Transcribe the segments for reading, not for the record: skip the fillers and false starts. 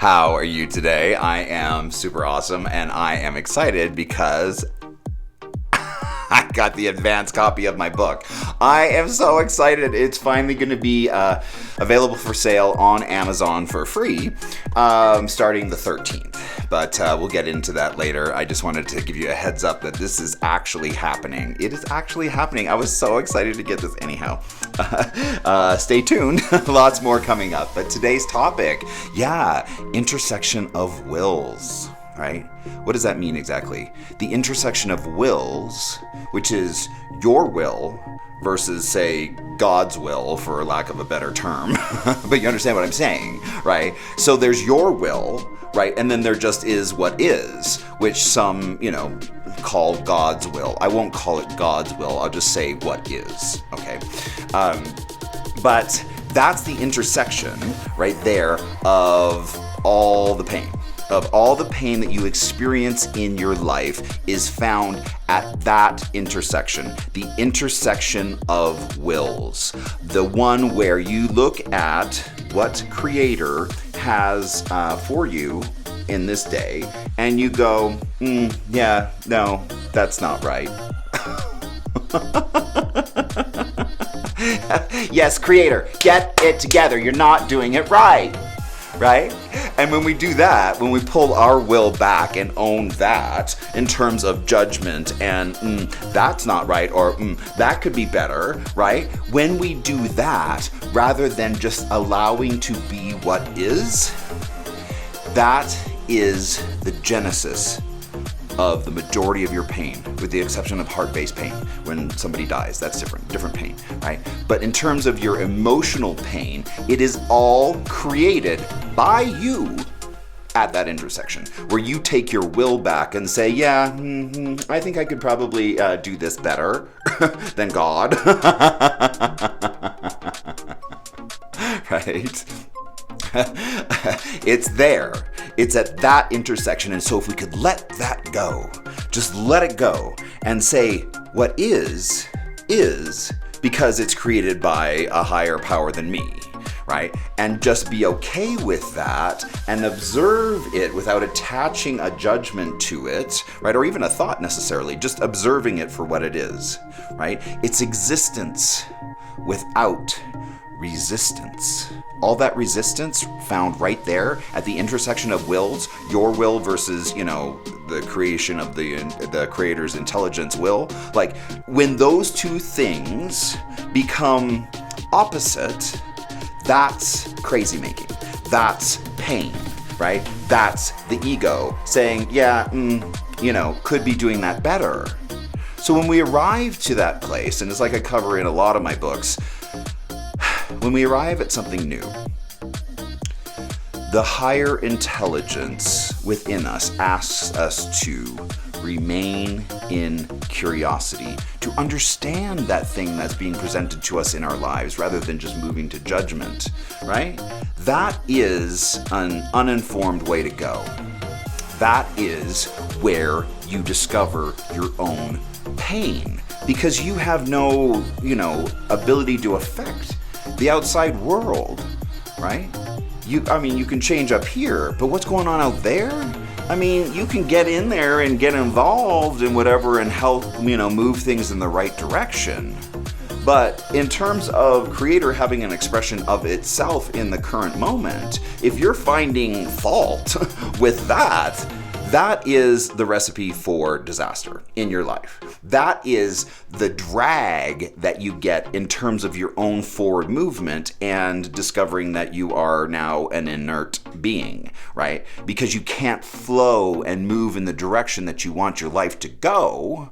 How are you today? I am super awesome, and I am excited because I got the advanced copy of my book. I am so excited. It's finally going to be available for sale on Amazon for free starting the 13th. But we'll get into that later. I just wanted to give you a heads up that this is actually happening. It is actually happening. I was so excited to get this anyhow. Stay tuned. Lots more coming up. But today's topic, intersection of wills. Right? What does that mean exactly? The intersection of wills, which is your will versus, say, God's will, for lack of a better term. But you understand what I'm saying, right? So there's your will, right? And then there just is what is, which some, call God's will. I won't call it God's will. I'll just say what is, okay? But that's the intersection right there of all the pain. Of all the pain that you experience in your life is found at that intersection, the intersection of wills. The one where you look at what Creator has for you in this day, and you go, no, that's not right. Yes, Creator, get it together. You're not doing it right. Right? And when we do that, when we pull our will back and own that in terms of judgment and that's not right, or that could be better, right? When we do that, rather than just allowing to be what is, that is the genesis of the majority of your pain, with the exception of heart-based pain. When somebody dies, that's different pain, right? But in terms of your emotional pain, it is all created by you at that intersection, where you take your will back and say, I think I could probably do this better than God. Right? It's there. It's at that intersection. And so if we could let that go, just let it go and say what is because it's created by a higher power than me, right? And just be okay with that and observe it without attaching a judgment to it, right? Or even a thought necessarily, just observing it for what it is, right? It's existence without resistance. All that resistance found right there at the intersection of wills, your will versus, the creation of the Creator's intelligence will. Like, when those two things become opposite, that's crazy making. That's pain, right? That's the ego saying, could be doing that better. So when we arrive to that place, and it's like I cover in a lot of my books, when we arrive at something new, the higher intelligence within us asks us to remain in curiosity, to understand that thing that's being presented to us in our lives rather than just moving to judgment, right? That is an uninformed way to go. That is where you discover your own pain, because you have no, ability to affect the outside world, right? You can change up here, but what's going on out there? You can get in there and get involved in whatever and help, move things in the right direction. But in terms of Creator having an expression of itself in the current moment, if you're finding fault with that, that is the recipe for disaster in your life. That is the drag that you get in terms of your own forward movement and discovering that you are now an inert being, right? Because you can't flow and move in the direction that you want your life to go,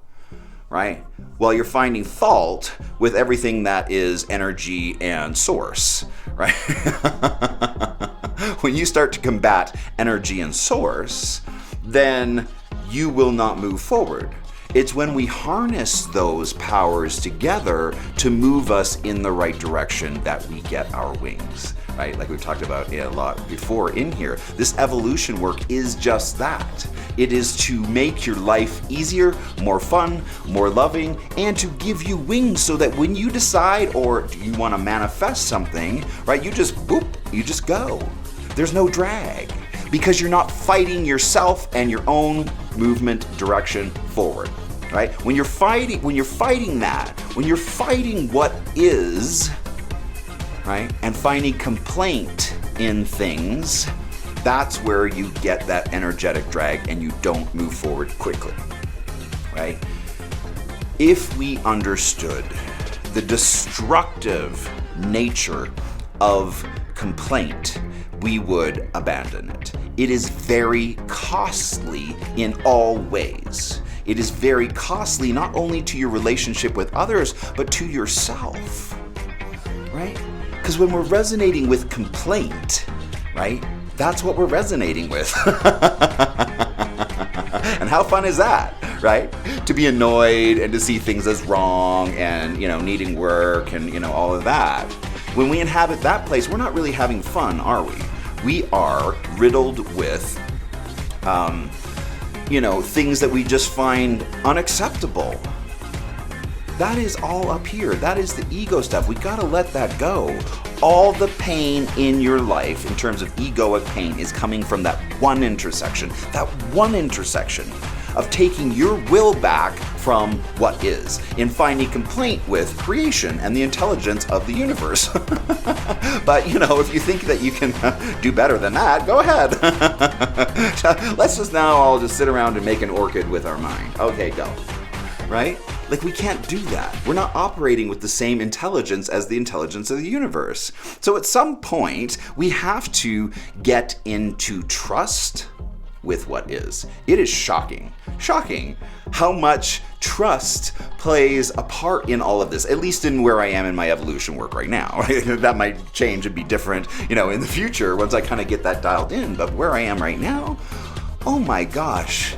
right? Well, you're finding fault with everything that is energy and source, right? When you start to combat energy and source, then you will not move forward. It's when we harness those powers together to move us in the right direction that we get our wings, right? Like we've talked about a lot before in here. This evolution work is just that. It is to make your life easier, more fun, more loving, and to give you wings so that when you decide or you want to manifest something, right, you just go. There's no drag. because you're not fighting yourself and your own movement direction forward, right? When you're fighting that, when you're fighting what is, right, and finding complaint in things, that's where you get that energetic drag and you don't move forward quickly, right? If we understood the destructive nature of complaint, we would abandon it. It is very costly in all ways. It is very costly not only to your relationship with others, but to yourself, right? Because when we're resonating with complaint, right, that's what we're resonating with. And how fun is that, right? To be annoyed and to see things as wrong and, needing work and, all of that. When we inhabit that place, we're not really having fun, are we? We are riddled with, things that we just find unacceptable. That is all up here. That is the ego stuff. We gotta let that go. All the pain in your life, in terms of egoic pain, is coming from that one intersection. That one intersection of taking your will back from what is, in finding complaint with creation and the intelligence of the universe. But, if you think that you can do better than that, go ahead. Let's just now all just sit around and make an orchid with our mind. Okay, go. Right? Like, we can't do that. We're not operating with the same intelligence as the intelligence of the universe. So at some point, we have to get into trust with what is. It is shocking how much trust plays a part in all of this, at least in where I am in my evolution work right now. That might change and be different, in the future once I kind of get that dialed in. But where I am right now, oh my gosh,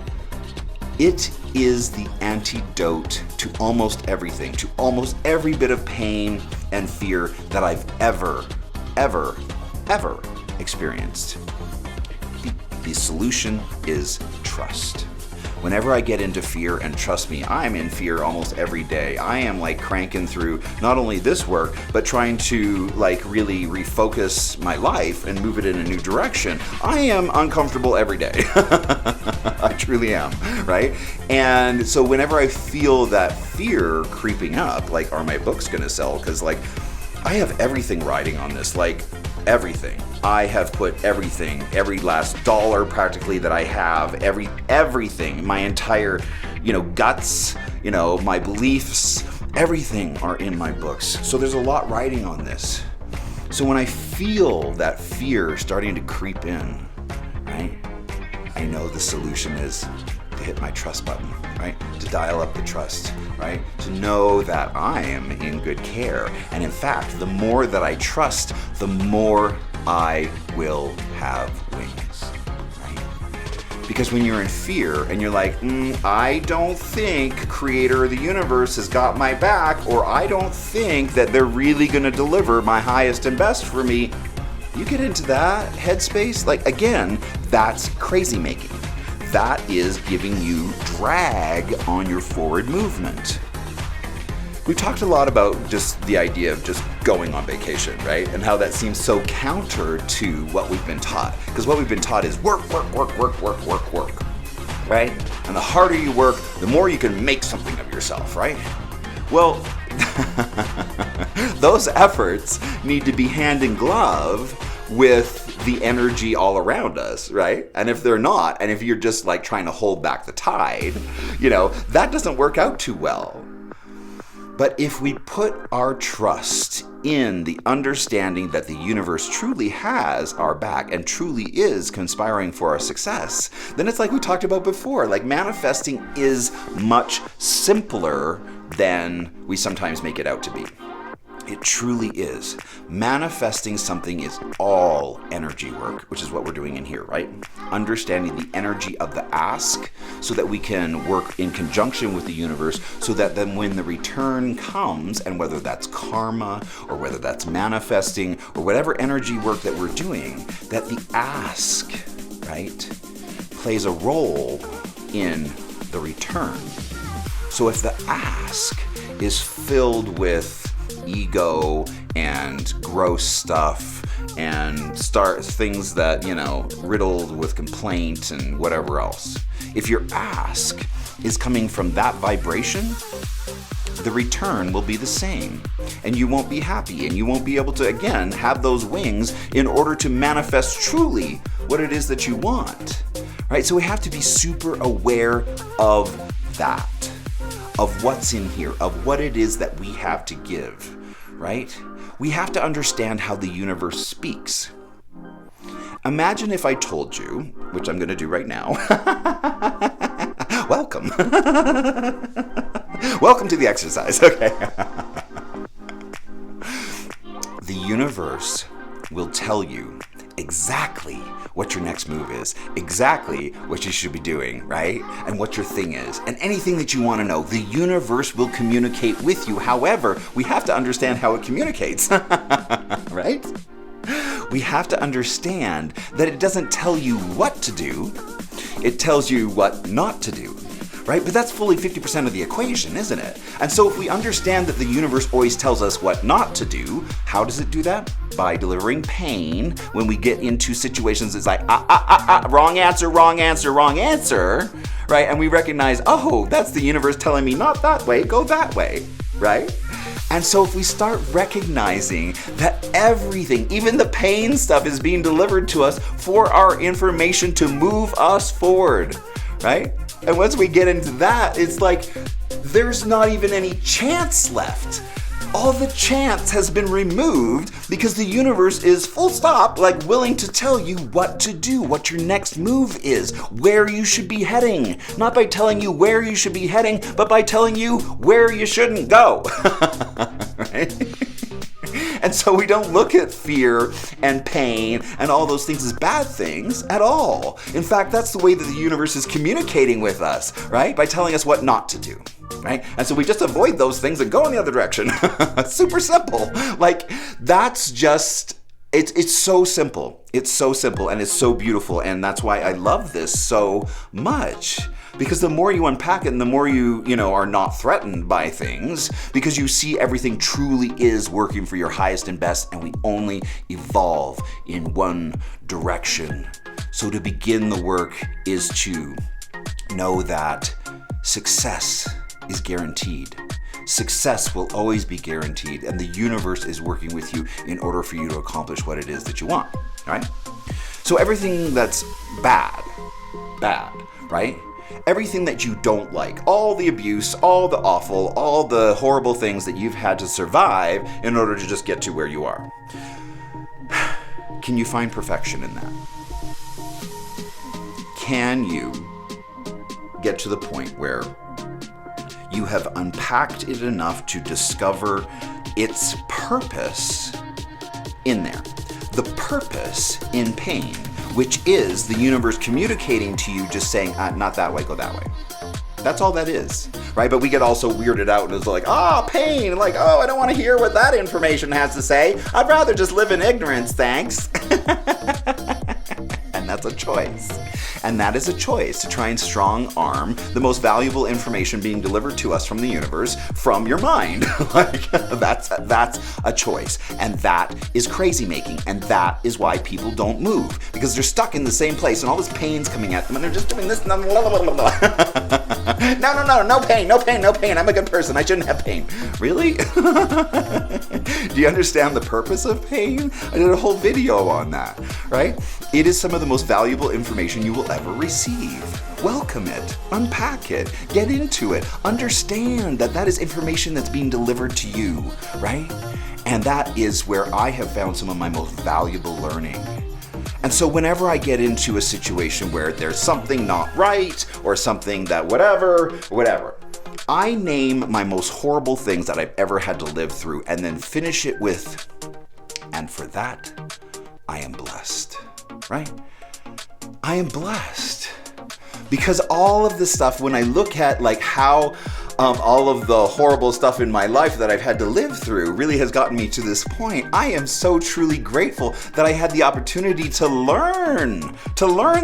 it is the antidote to almost everything, to almost every bit of pain and fear that I've ever experienced. The solution is trust. Whenever I get into fear, and trust me, I'm in fear almost every day. I am like cranking through not only this work, but trying to really refocus my life and move it in a new direction. I am uncomfortable every day. I truly am, right? And so whenever I feel that fear creeping up, are my books gonna sell? Because I have everything riding on this, everything. I have put everything, every last dollar practically that I have, everything, my entire, guts, my beliefs, everything are in my books. So there's a lot riding on this. So when I feel that fear starting to creep in, right, I know the solution is to hit my trust button, right? To dial up the trust, right? To know that I am in good care. And in fact, the more that I trust, the more I will have wings, right? Because when you're in fear and you're like, I don't think Creator of the universe has got my back, or I don't think that they're really gonna deliver my highest and best for me, you get into that headspace, again, that's crazy making. That is giving you drag on your forward movement. We've talked a lot about just the idea of just going on vacation, right? And how that seems so counter to what we've been taught. Because what we've been taught is work, right? And the harder you work, the more you can make something of yourself, right? Well, those efforts need to be hand in glove with the energy all around us, right? And if they're not, and if you're just trying to hold back the tide, that doesn't work out too well. But if we put our trust in the understanding that the universe truly has our back and truly is conspiring for our success, then it's like we talked about before, manifesting is much simpler than we sometimes make it out to be. It truly is. Manifesting something is all energy work, which is what we're doing in here, right? Understanding the energy of the ask so that we can work in conjunction with the universe so that then when the return comes, and whether that's karma or whether that's manifesting or whatever energy work that we're doing, that the ask, right, plays a role in the return. So if the ask is filled with ego and gross stuff and start things that, riddled with complaint and whatever else. If your ask is coming from that vibration, the return will be the same. And you won't be happy, and you won't be able to, again, have those wings in order to manifest truly what it is that you want. Right? So we have to be super aware of that, of what's in here, of what it is that we have to give. Right? We have to understand how the universe speaks. Imagine if I told you, which I'm going to do right now. Welcome. Welcome to the exercise. Okay. The universe will tell you exactly what your next move is, exactly what you should be doing, right? And what your thing is. And anything that you want to know, the universe will communicate with you. However, we have to understand how it communicates, right? We have to understand that it doesn't tell you what to do, it tells you what not to do. Right? But that's fully 50% of the equation, isn't it? And so if we understand that the universe always tells us what not to do, how does it do that? By delivering pain when we get into situations it's like, wrong answer, wrong answer, wrong answer, right? And we recognize, oh, that's the universe telling me not that way, go that way, right? And so if we start recognizing that everything, even the pain stuff, is being delivered to us for our information to move us forward, right? And once we get into that, it's like there's not even any chance left. All the chance has been removed because the universe is full stop, like willing to tell you what to do, what your next move is, where you should be heading. Not by telling you where you should be heading, but by telling you where you shouldn't go. Right? And so we don't look at fear and pain and all those things as bad things at all. In fact, that's the way that the universe is communicating with us, right? By telling us what not to do, right? And so we just avoid those things and go in the other direction. Super simple. Like, that's just... It's so simple. It's so simple and it's so beautiful, and that's why I love this so much. Because the more you unpack it and the more you are not threatened by things, because you see everything truly is working for your highest and best, and we only evolve in one direction. So to begin the work is to know that success is guaranteed. Success will always be guaranteed, and the universe is working with you in order for you to accomplish what it is that you want, right? So everything that's bad, right? Everything that you don't like, all the abuse, all the awful, all the horrible things that you've had to survive in order to just get to where you are. Can you find perfection in that? Can you get to the point where you have unpacked it enough to discover its purpose in there? The purpose in pain, which is the universe communicating to you, just saying, not that way, go that way. That's all that is, right? But we get all so weirded out and it's like, pain, like, I don't want to hear what that information has to say. I'd rather just live in ignorance, thanks. And that's a choice. And that is a choice to try and strong arm the most valuable information being delivered to us from the universe from your mind. Like, that's a choice. And that is crazy making. And that is why people don't move, because they're stuck in the same place and all this pain's coming at them and they're just doing this. No pain. I'm a good person. I shouldn't have pain. Really? Do you understand the purpose of pain? I did a whole video on that, right? It is some of the most valuable information you will ever receive. Welcome it, unpack it, get into it, understand that that is information that's being delivered to you, right? And that is where I have found some of my most valuable learning. And so whenever I get into a situation where there's something not right or something that whatever, I name my most horrible things that I've ever had to live through and then finish it with, and for that, I am blessed, right? I am blessed. Because all of this stuff, when I look at like how all of the horrible stuff in my life that I've had to live through really has gotten me to this point. I am so truly grateful that I had the opportunity to learn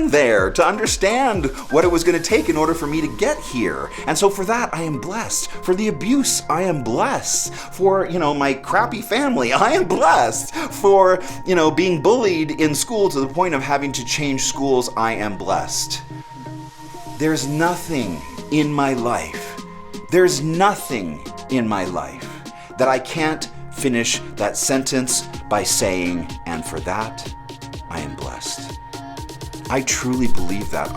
there, to understand what it was going to take in order for me to get here. And so for that, I am blessed. For the abuse, I am blessed. For, my crappy family, I am blessed. For, being bullied in school to the point of having to change schools, I am blessed. There's nothing in my life that I can't finish that sentence by saying, and for that, I am blessed. I truly believe that.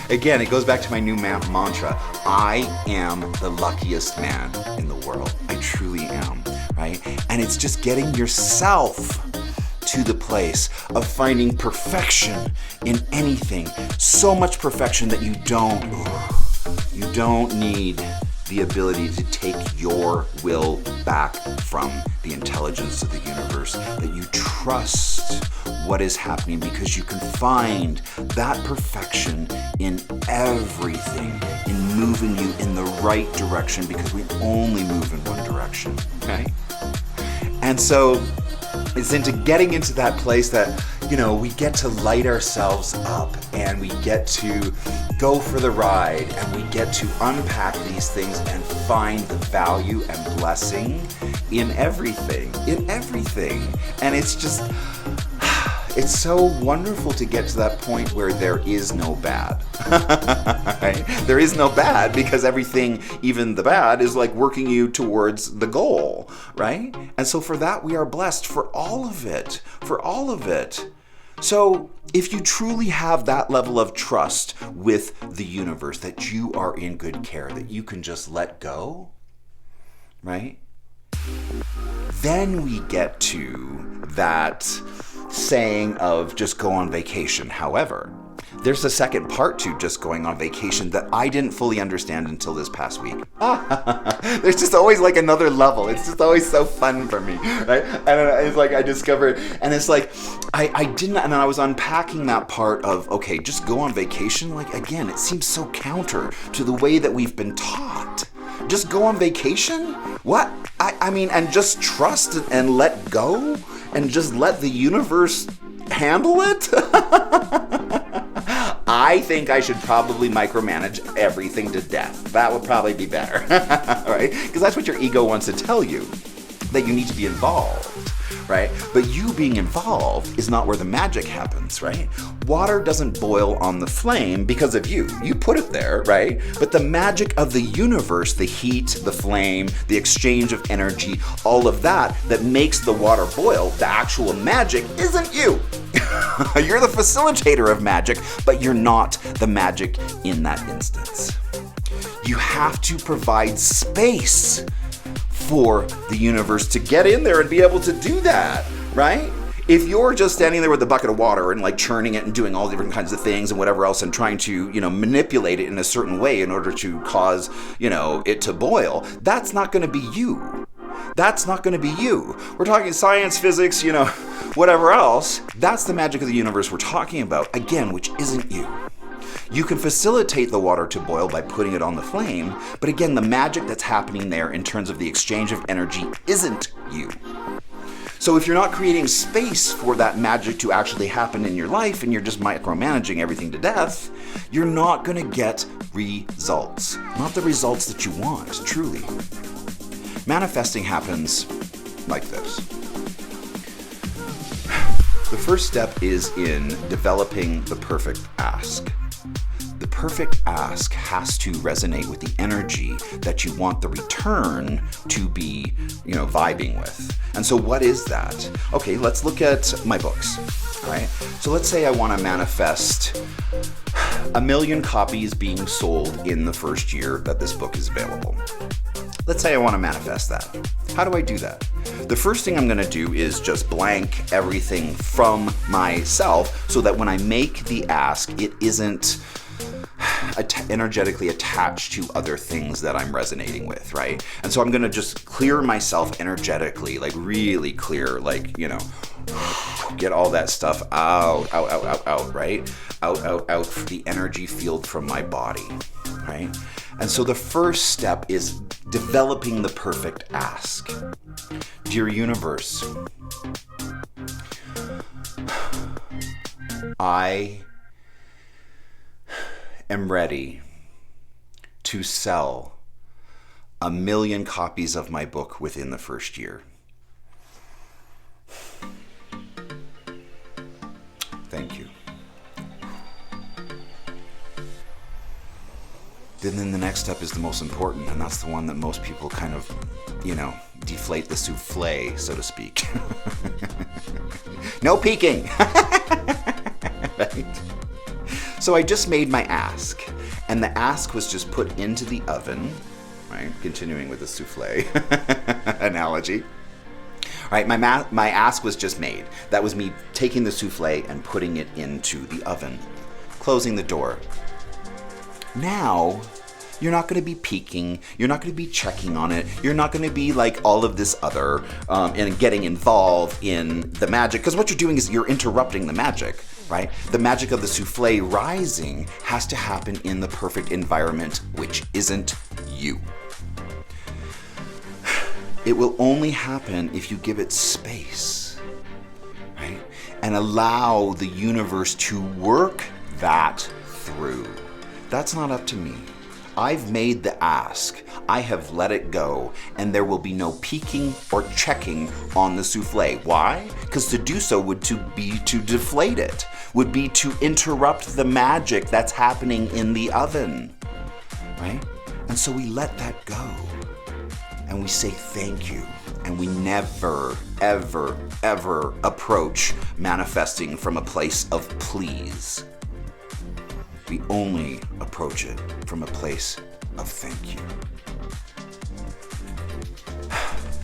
Again, it goes back to my new mantra. I am the luckiest man in the world. I truly am, right? And it's just getting yourself to the place of finding perfection in anything. So much perfection that you don't need the ability to take your will back from the intelligence of the universe, that you trust what is happening because you can find that perfection in everything, in moving you in the right direction, because we only move in one direction, okay? And so it's into getting into that place that, we get to light ourselves up and we get to go for the ride and we get to unpack these things and find the value and blessing in everything. And it's just, it's so wonderful to get to that point where there is no bad. Right? There is no bad because everything, even the bad, is like working you towards the goal, right? And so for that, we are blessed for all of it. So if you truly have that level of trust with the universe, that you are in good care, that you can just let go, right? Then we get to that saying of just go on vacation. However, there's a second part to just going on vacation that I didn't fully understand until this past week. There's just always like another level. It's just always so fun for me, right? And it's like I discovered, and it's like I didn't, and I was unpacking that part of, okay, just go on vacation. Like, again, it seems so counter to the way that we've been taught. Just go on vacation? What? I mean, and just trust and let go and just let the universe handle it? I think I should probably micromanage everything to death. That would probably be better, right? Because that's what your ego wants to tell you, that you need to be involved, right? But you being involved is not where the magic happens, right? Water doesn't boil on the flame because of you. You put it there, right? But the magic of the universe, the heat, the flame, the exchange of energy, all of that makes the water boil, the actual magic isn't you. You're the facilitator of magic, but you're not the magic in that instance. You have to provide space for the universe to get in there and be able to do that, right? If you're just standing there with a bucket of water and like churning it and doing all different kinds of things and whatever else and trying to, manipulate it in a certain way in order to cause, it to boil, that's not going to be you. That's not going to be you. We're talking science, physics, whatever else. That's the magic of the universe we're talking about, again, which isn't you. You can facilitate the water to boil by putting it on the flame, but again, the magic that's happening there in terms of the exchange of energy isn't you. So if you're not creating space for that magic to actually happen in your life and you're just micromanaging everything to death, you're not going to get results. Not the results that you want, truly. Manifesting happens like this. The first step is in developing the perfect ask. The perfect ask has to resonate with the energy that you want the return to be, vibing with. And so what is that? Okay, let's look at my books, all right? So let's say I want to manifest 1 million copies being sold in the first year that this book is available. Let's say I want to manifest that. How do I do that? The first thing I'm going to do is just blank everything from myself so that when I make the ask, it isn't energetically attached to other things that I'm resonating with, right? And so I'm going to just clear myself energetically, like really clear, like, get all that stuff out, right? out the energy field from my body, right? And so the first step is developing the perfect ask. Dear universe, I am ready to sell 1 million copies of my book within the first year. Thank you. Then the next step is the most important, and that's the one that most people kind of, deflate the souffle, so to speak. No peeking! Right? So I just made my ask, and the ask was just put into the oven, right? Continuing with the souffle analogy. All right, my ask was just made. That was me taking the souffle and putting it into the oven, closing the door. Now, you're not going to be peeking, you're not going to be checking on it, you're not going to be like all of this other and getting involved in the magic, because what you're doing is you're interrupting the magic, right? The magic of the souffle rising has to happen in the perfect environment, which isn't you. It will only happen if you give it space, right? And allow the universe to work that through. That's not up to me. I've made the ask. I have let it go, and there will be no peeking or checking on the souffle. Why? Because to do so would be to deflate it, would be to interrupt the magic that's happening in the oven, right? And so we let that go, and we say thank you, and we never, ever, ever approach manifesting from a place of please. We only approach it from a place of thank you.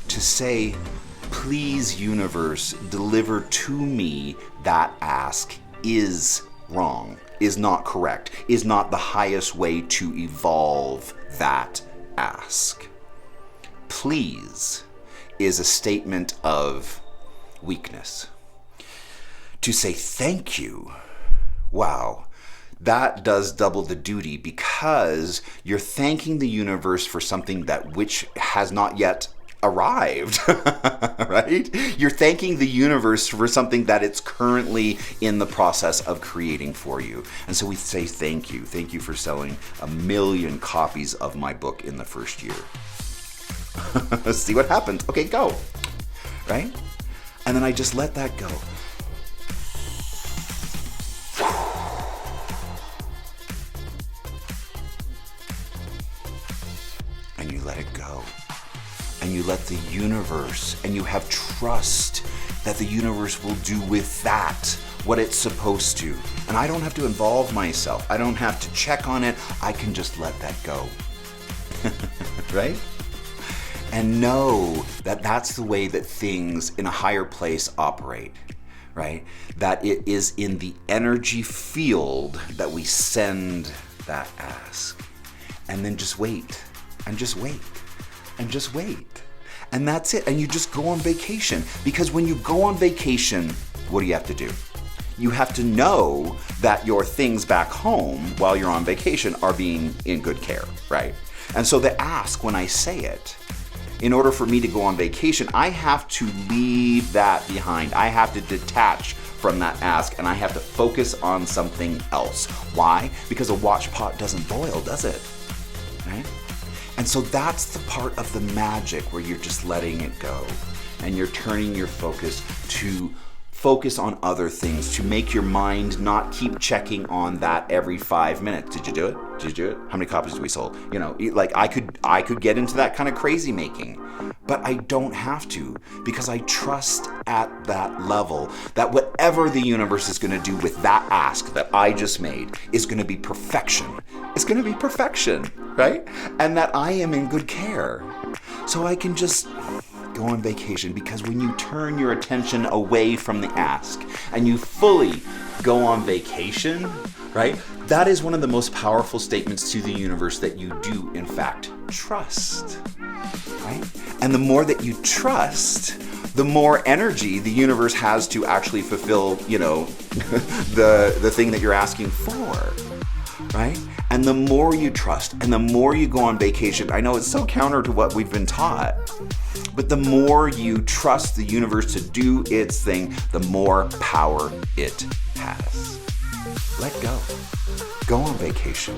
To say, please universe, deliver to me that ask is wrong, is not correct, is not the highest way to evolve that ask. Please is a statement of weakness. To say thank you, wow, that does double the duty, because you're thanking the universe for something that which has not yet arrived, right? You're thanking the universe for something that it's currently in the process of creating for you. And so we say thank you. Thank you for selling 1 million copies of my book in the first year. Let's see what happens. Okay, go. Right? And then I just let that go. And you let it go. And you let the universe, and you have trust that the universe will do with that what it's supposed to. And I don't have to involve myself. I don't have to check on it. I can just let that go. Right? And know that that's the way that things in a higher place operate, right? That it is in the energy field that we send that ask. And then just wait, and just wait, and just wait. And that's it. And you just go on vacation. Because when you go on vacation, what do you have to do? You have to know that your things back home while you're on vacation are being in good care, right? And so the ask, when I say it, in order for me to go on vacation, I have to leave that behind. I have to detach from that ask, and I have to focus on something else. Why? Because a watch pot doesn't boil, does it? Right? And so that's the part of the magic where you're just letting it go, and you're turning your focus to focus on other things, to make your mind not keep checking on that every 5 minutes. Did you do it? Did you do it? How many copies did we sold? You know, like I could get into that kind of crazy making, but I don't have to, because I trust at that level that whatever the universe is going to do with that ask that I just made is going to be perfection. It's going to be perfection, right? And that I am in good care. So I can just go on vacation, because when you turn your attention away from the ask and you fully go on vacation, right? That is one of the most powerful statements to the universe, that you do in fact trust, right? And the more that you trust, the more energy the universe has to actually fulfill, the thing that you're asking for, right? And the more you trust and the more you go on vacation, I know it's so counter to what we've been taught, but the more you trust the universe to do its thing, the more power it has. Let go. Go on vacation.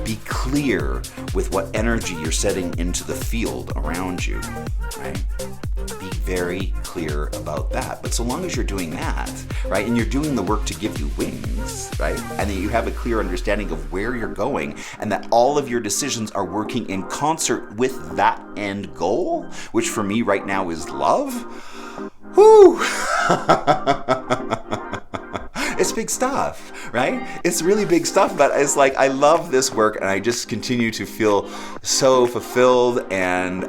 Be clear with what energy you're setting into the field around you, right? Be very clear about that. But so long as you're doing that, right, and you're doing the work to give you wings, right, and that you have a clear understanding of where you're going and that all of your decisions are working in concert with that end goal, which for me right now is love, whew. It's big stuff, right? It's really big stuff, but it's like I love this work and I just continue to feel so fulfilled and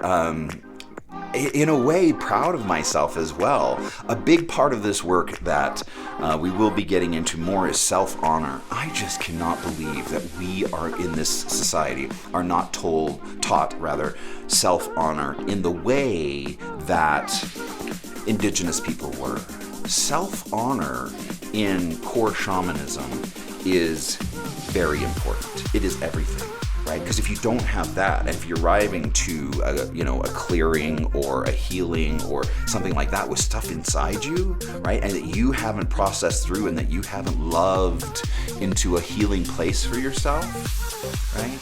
in a way proud of myself as well. A big part of this work that we will be getting into more is self-honor. I just cannot believe that we are in this society are not taught self-honor in the way that indigenous people were. Self-honor in core shamanism is very important. It is everything, right? Because if you don't have that, and if you're arriving to a clearing or a healing or something like that with stuff inside you, right, and that you haven't processed through and that you haven't loved into a healing place for yourself, right,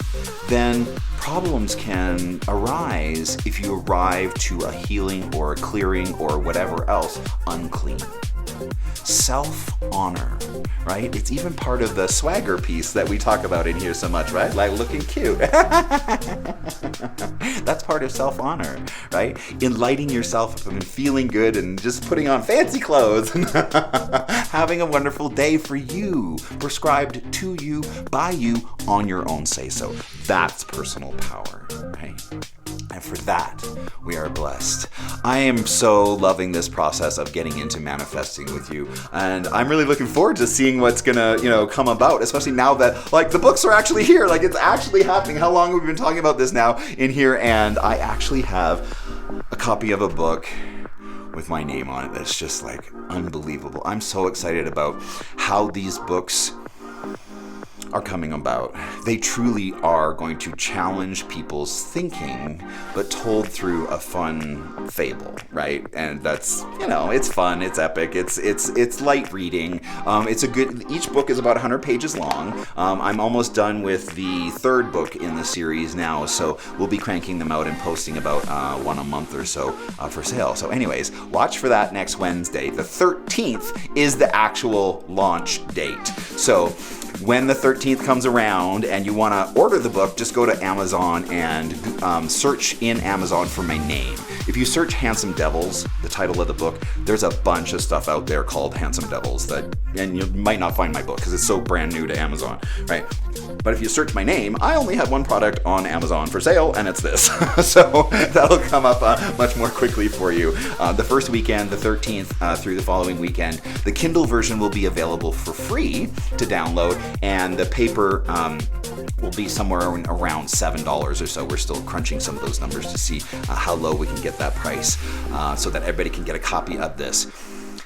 then problems can arise if you arrive to a healing or a clearing or whatever else unclean. Self-honor, right? It's even part of the swagger piece that we talk about in here so much, right? Like looking cute. That's part of self-honor, right? In lighting yourself up and feeling good and just putting on fancy clothes and having a wonderful day for you, prescribed to you, by you, on your own say-so. That's personal power, right? And for that, we are blessed. I am so loving this process of getting into manifesting with you. And I'm really looking forward to seeing what's gonna, come about, especially now that, the books are actually here. It's actually happening. How long have we been talking about this now in here? And I actually have a copy of a book with my name on it that's just, unbelievable. I'm so excited about how these books are coming about. They truly are going to challenge people's thinking, but told through a fun fable, right? And that's, it's fun, it's epic, it's light reading. Each book is about 100 pages long. I'm almost done with the third book in the series now, so we'll be cranking them out and posting about one a month or so for sale. So anyways, watch for that next Wednesday. The 13th is the actual launch date. So when the 13th comes around and you want to order the book, just go to Amazon and search in Amazon for my name. If you search Handsome Devils, the title of the book, there's a bunch of stuff out there called Handsome Devils and you might not find my book because it's so brand new to Amazon, right? But if you search my name, I only have one product on Amazon for sale, and it's this. So that'll come up much more quickly for you. The first weekend, the 13th, through the following weekend, the Kindle version will be available for free to download, and the paper will be somewhere around $7 or so. We're still crunching some of those numbers to see how low we can get that price so that everybody can get a copy of this.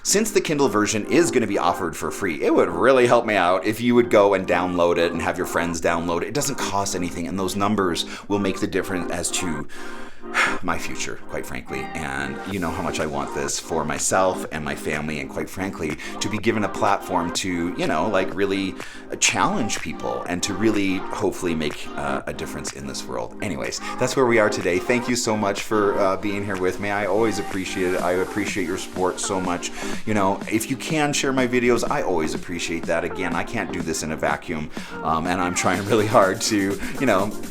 Since the Kindle version is going to be offered for free, it would really help me out if you would go and download it and have your friends download it. It doesn't cost anything, and those numbers will make the difference as to my future, quite frankly. And you know how much I want this for myself and my family, and quite frankly, to be given a platform to, really challenge people and to really hopefully make a difference in this world. Anyways, that's where we are today. Thank you so much for being here with me. I always appreciate it. I appreciate your support so much. If you can share my videos, I always appreciate that. Again, I can't do this in a vacuum, and I'm trying really hard to,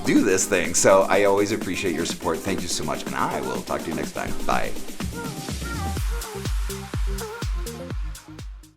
do this thing. So I always appreciate your support. Thank you so much, and I will talk to you next time. Bye.